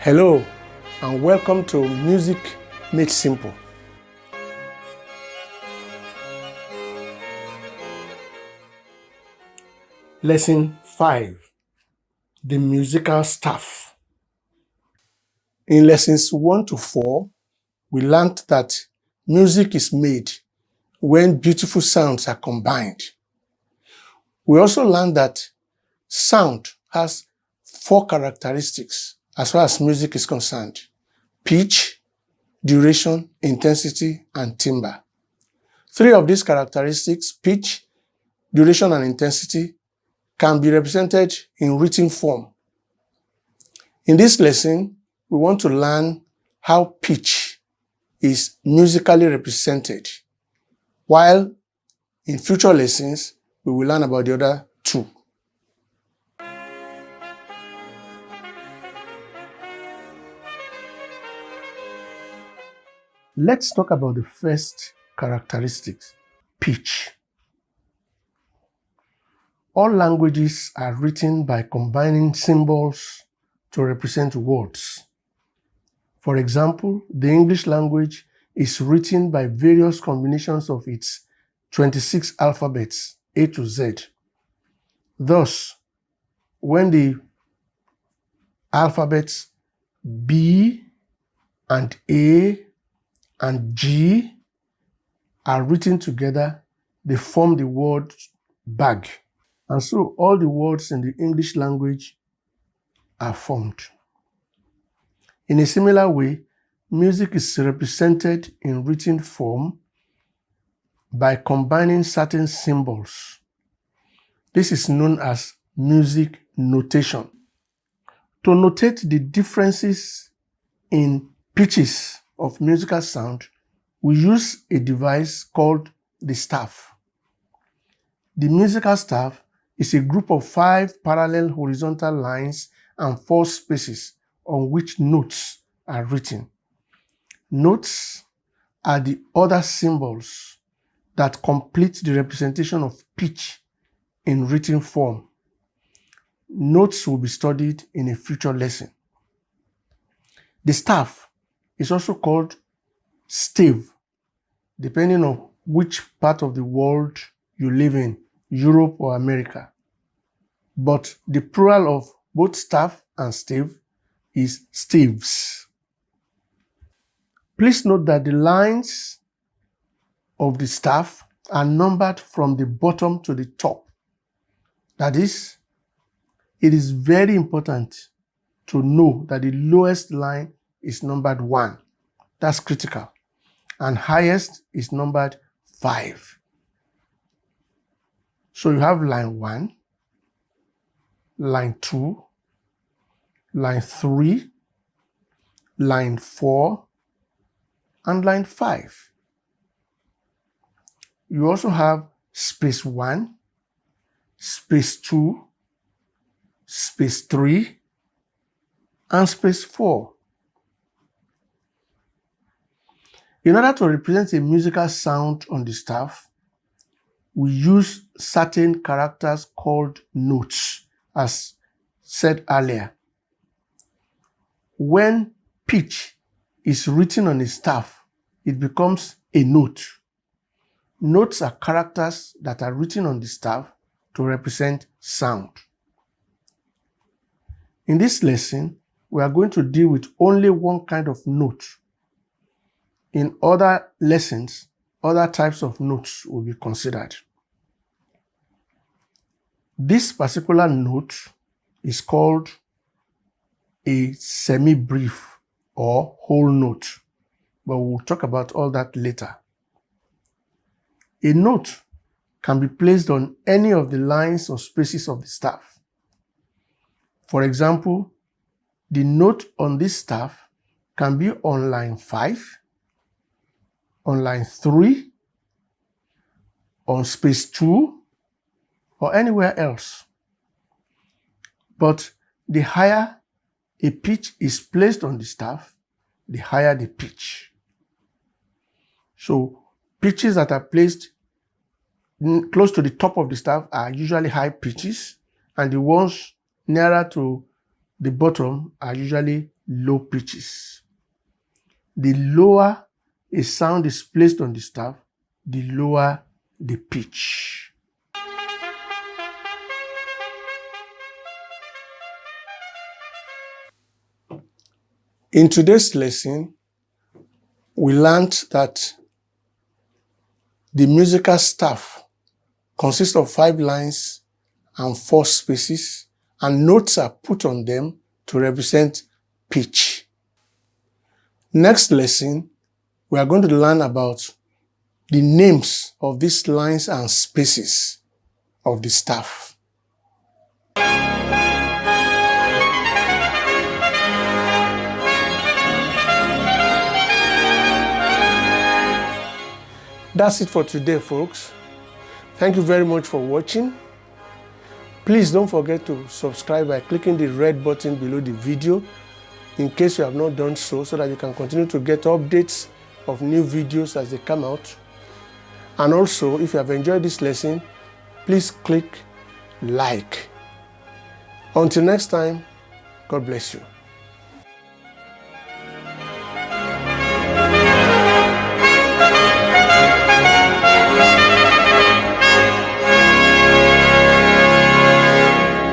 Hello and welcome to Music Made Simple. Lesson 5, the musical staff. In lessons 1 to 4, we learned that music is made when beautiful sounds are combined. We also learned that sound has 4 characteristics as far as music is concerned: pitch, duration, intensity, and timbre. 3 of these characteristics, pitch, duration, and intensity, can be represented in written form. In this lesson, we want to learn how pitch is musically represented, while in future lessons, we will learn about the other 2. Let's talk about the first characteristics, pitch. All languages are written by combining symbols to represent words. For example, the English language is written by various combinations of its 26 alphabets, A to Z. Thus, when the alphabets B and A and G are written together, they form the word bag. And so all the words in the English language are formed. In a similar way, music is represented in written form by combining certain symbols. This is known as music notation. To notate the differences in pitches of musical sound, we use a device called the staff. The musical staff is a group of 5 parallel horizontal lines and 4 spaces on which notes are written. Notes are the other symbols that complete the representation of pitch in written form. Notes will be studied in a future lesson. The staff is also called stave, depending on which part of the world you live in, Europe or America. But the plural of both staff and stave is staves. Please note that the lines of the staff are numbered from the bottom to the top. That is, it is very important to know that the lowest line is numbered 1. That's critical. And highest is numbered 5. So you have line 1, line 2, line 3, line 4, and line 5. You also have space 1, space 2, space 3, and space 4. In order to represent a musical sound on the staff, we use certain characters called notes, as said earlier. When pitch is written on a staff, it becomes a note. Notes are characters that are written on the staff to represent sound. In this lesson, we are going to deal with only one kind of note. In other lessons, other types of notes will be considered. This particular note is called a semi-brief or whole note, but we'll talk about all that later. A note can be placed on any of the lines or spaces of the staff. For example, the note on this staff can be on line 5, on line 3, on space 2, or anywhere else. But the higher a pitch is placed on the staff, the higher the pitch. So pitches that are placed close to the top of the staff are usually high pitches, and the ones nearer to the bottom are usually low pitches. The lower a sound is placed on the staff, the lower the pitch. In today's lesson, we learned that the musical staff consists of 5 lines and 4 spaces, and notes are put on them to represent pitch. Next lesson, we are going to learn about the names of these lines and spaces of the staff. That's it for today, folks. Thank you very much for watching. Please don't forget to subscribe by clicking the red button below the video in case you have not done so that you can continue to get updates of new videos as they come out. And also, if you have enjoyed this lesson, please click like. Until next time, God bless you.